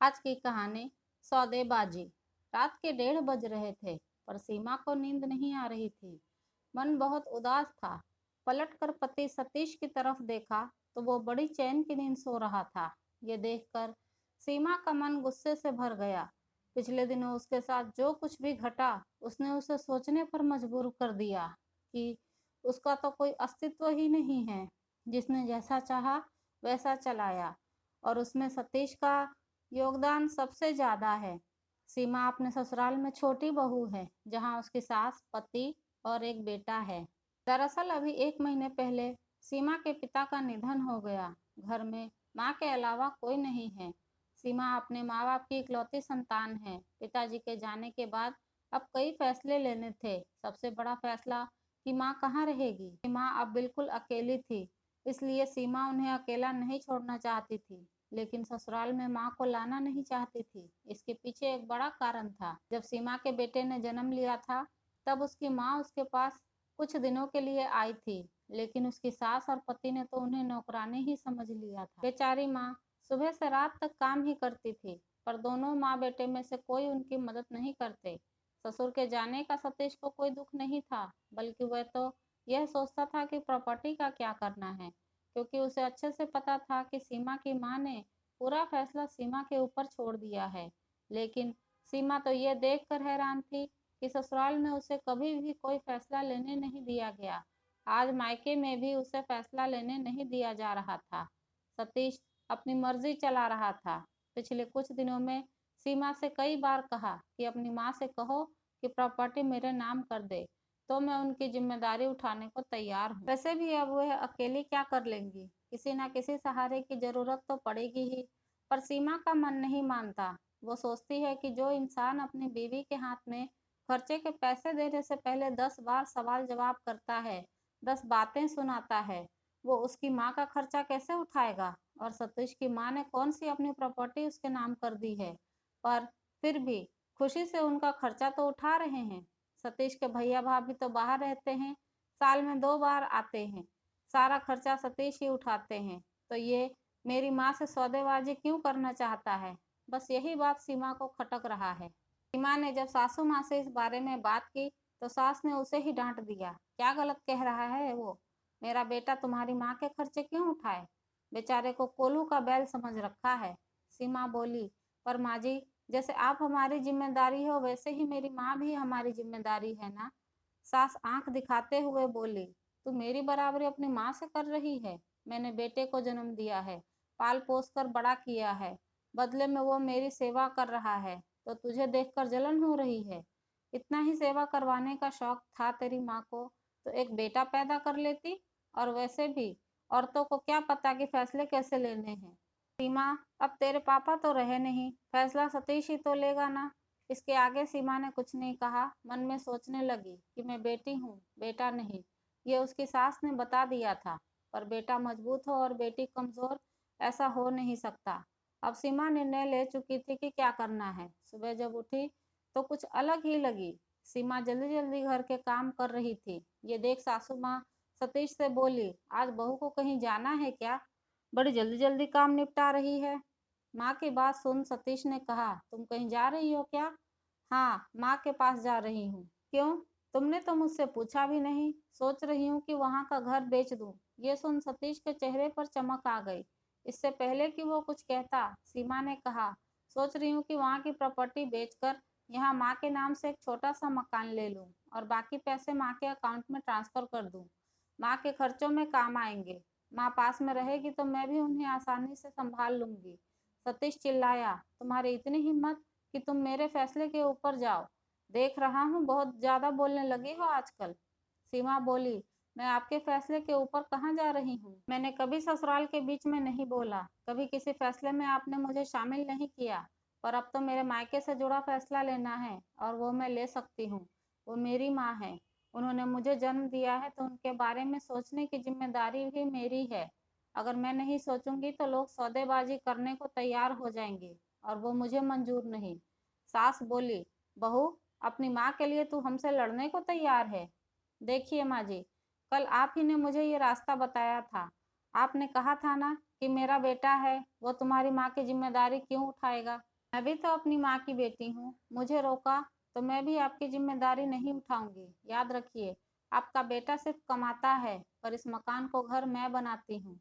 आज की कहानी सौदेबाजी। रात के 1:30 बज रहे थे, पर सीमा को नींद नहीं आ रही थी। मन बहुत उदास था। पलटकर पति सतीश की तरफ देखा तो वो बड़ी चैन की नींद सो रहा था। ये देखकर सीमा का मन गुस्से से भर गया। पिछले दिनों उसके साथ जो कुछ भी घटा, उसने उसे सोचने पर मजबूर कर दिया कि उसका तो कोई अस्तित्व ही नहीं है। जिसने जैसा चाहा वैसा चलाया, और उसमें सतीश का योगदान सबसे ज्यादा है। सीमा अपने ससुराल में छोटी बहू है, जहां उसकी सास, पति और एक बेटा है। दरअसल अभी 1 महीने पहले सीमा के पिता का निधन हो गया। घर में माँ के अलावा कोई नहीं है। सीमा अपने माँ बाप की इकलौती संतान है। पिताजी के जाने के बाद अब कई फैसले लेने थे। सबसे बड़ा फैसला कि माँ कहाँ रहेगी। माँ अब बिल्कुल अकेली थी, इसलिए सीमा उन्हें अकेला नहीं छोड़ना चाहती थी, लेकिन ससुराल में माँ को लाना नहीं चाहती थी। इसके पीछे एक बड़ा कारण था। जब सीमा के बेटे ने जन्म लिया था, तब उसकी माँ उसके पास कुछ दिनों के लिए आई थी, लेकिन उसकी सास और पति ने तो उन्हें नौकरानी ही समझ लिया था। बेचारी माँ सुबह से रात तक काम ही करती थी, पर दोनों माँ बेटे में से कोई उनकी मदद नहीं करते। ससुर के जाने का सतीश को कोई दुख नहीं था, बल्कि वह तो यह सोचता था कि प्रॉपर्टी का क्या करना है, क्योंकि उसे अच्छे से पता था कि सीमा की माँ ने पूरा फैसला सीमा के ऊपर छोड़ दिया है। लेकिन सीमा तो ये देखकर हैरान थी कि ससुराल में उसे कभी भी कोई फैसला लेने नहीं दिया गया। आज मायके में भी उसे फैसला लेने नहीं दिया जा रहा था। सतीश अपनी मर्जी चला रहा था। पिछले कुछ दिनों में सीमा से कई बार कहा कि अपनी माँ से कहो कि प्रॉपर्टी मेरे नाम कर दे, तो मैं उनकी जिम्मेदारी उठाने को तैयार हूँ। वैसे भी अब वह अकेली क्या कर लेंगी, किसी ना किसी सहारे की जरूरत तो पड़ेगी ही। पर सीमा का मन नहीं मानता। वो सोचती है कि जो इंसान अपनी बीवी के हाथ में खर्चे के पैसे देने से पहले 10 बार सवाल जवाब करता है, 10 बातें सुनाता है, वो उसकी माँ का खर्चा कैसे उठाएगा। और सतीश की माँ ने कौन सी अपनी प्रॉपर्टी उसके नाम कर दी है, पर फिर भी खुशी से उनका खर्चा तो उठा रहे हैं। सतीश के भैया भाभी तो बाहर रहते हैं, साल में 2 बार आते हैं, सारा खर्चा सतीश ही उठाते हैं। तो ये मेरी माँ से सौदेबाजी क्यों करना चाहता है। बस यही बात सीमा को खटक रहा है। सीमा ने जब सासू माँ से इस बारे में बात की, तो सास ने उसे ही डांट दिया। क्या गलत कह रहा है वो। मेरा बेटा तुम्हारी माँ के खर्चे क्यों उठाए। बेचारे को कोलू का बैल समझ रखा है। सीमा बोली, पर माँ जी, जैसे आप हमारी जिम्मेदारी हो, वैसे ही मेरी माँ भी हमारी जिम्मेदारी है ना। सास आंख दिखाते हुए बोली, तू मेरी बराबरी अपनी माँ से कर रही है। मैंने बेटे को जन्म दिया है, पाल पोस कर बड़ा किया है, बदले में वो मेरी सेवा कर रहा है, तो तुझे देखकर जलन हो रही है। इतना ही सेवा करवाने का शौक था तेरी माँ को, तो एक बेटा पैदा कर लेती। और वैसे भी औरतों को क्या पता कि फैसले कैसे लेने हैं। सीमा, अब तेरे पापा तो रहे नहीं, फैसला सतीश ही तो लेगा ना। इसके आगे सीमा ने कुछ नहीं कहा। मन में सोचने लगी कि मैं बेटी हूँ, बेटा नहीं। ये उसकी सास ने बता दिया था, पर बेटा मजबूत हो और बेटी कमजोर, ऐसा हो नहीं सकता। अब सीमा निर्णय ले चुकी थी कि क्या करना है। सुबह जब उठी तो कुछ अलग ही लगी। सीमा जल्दी जल्दी घर के काम कर रही थी। ये देख सासू माँ सतीश से बोली, आज बहू को कहीं जाना है क्या, बड़ी जल्दी जल्दी काम निपटा रही है। माँ की बात सुन सतीश ने कहा, तुम कहीं जा रही हो क्या। हाँ, माँ के पास जा रही हूँ। क्यों, तुमने तो मुझसे पूछा भी नहीं। सोच रही हूँ कि वहाँ का घर बेच दूँ। ये सुन सतीश के चेहरे पर चमक आ गई। इससे पहले कि वो कुछ कहता, सीमा ने कहा, सोच रही हूँ कि वहाँ की प्रॉपर्टी बेचकर यहाँ माँ के नाम से एक छोटा सा मकान ले लूँ, और बाकी पैसे माँ के अकाउंट में ट्रांसफर कर दूँ। माँ के खर्चों में काम आएंगे। माँ पास में रहेगी तो मैं भी उन्हें आसानी से संभाल लूंगी। सतीश चिल्लाया, तुम्हारी इतनी हिम्मत कि तुम मेरे फैसले के ऊपर जाओ। देख रहा हूँ बहुत ज्यादा बोलने लगी हो आजकल। सीमा बोली, मैं आपके फैसले के ऊपर कहाँ जा रही हूँ। मैंने कभी ससुराल के बीच में नहीं बोला, कभी किसी फैसले में आपने मुझे शामिल नहीं किया, पर अब तो मेरे मायके से जुड़ा फैसला लेना है, और वो मैं ले सकती हूँ। वो मेरी माँ है, उन्होंने मुझे जन्म दिया है, तो उनके बारे में सोचने की जिम्मेदारी भी मेरी है। अगर मैं नहीं सोचूंगी तो लोग सौदेबाजी करने को तैयार हो जाएंगे, और वो मुझे मंजूर नहीं। सास बोली, बहू, अपनी माँ के लिए तू हमसे लड़ने को तैयार है। देखिए माँ जी, कल आप ही ने मुझे ये रास्ता बताया था। आपने कहा था ना कि मेरा बेटा है, वो तुम्हारी माँ की जिम्मेदारी क्यों उठाएगा। मैं भी तो अपनी माँ की बेटी हूँ, मुझे रोका तो मैं भी आपकी जिम्मेदारी नहीं उठाऊंगी। याद रखिए, आपका बेटा सिर्फ कमाता है, पर इस मकान को घर मैं बनाती हूँ।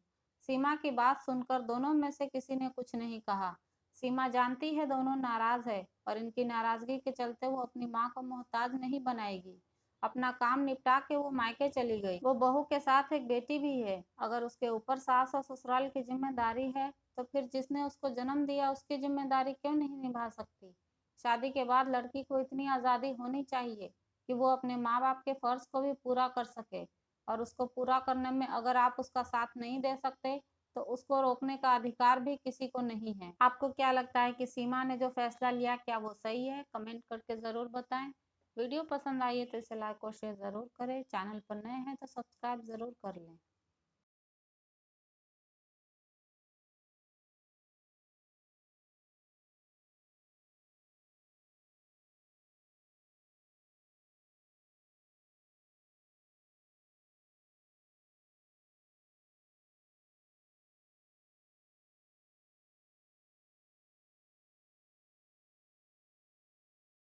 सीमा की बात सुनकर दोनों में से किसी ने कुछ नहीं कहा। सीमा जानती है दोनों नाराज है, पर इनकी नाराजगी के चलते वो अपनी माँ को मोहताज नहीं बनाएगी। अपना काम निपटा के वो मायके चली गई। वो बहू के साथ एक बेटी भी है। अगर उसके ऊपर सास और ससुराल की जिम्मेदारी है, तो फिर जिसने उसको जन्म दिया उसकी जिम्मेदारी क्यों नहीं निभा सकती? शादी के बाद लड़की को इतनी आज़ादी होनी चाहिए कि वो अपने माँ बाप के फर्ज को भी पूरा कर सके, और उसको पूरा करने में अगर आप उसका साथ नहीं दे सकते, तो उसको रोकने का अधिकार भी किसी को नहीं है। आपको क्या लगता है कि सीमा ने जो फैसला लिया, क्या वो सही है? कमेंट करके ज़रूर बताएं। वीडियो पसंद आई है तो इसे लाइक और शेयर ज़रूर करें। चैनल पर नए हैं तो सब्सक्राइब ज़रूर कर लें।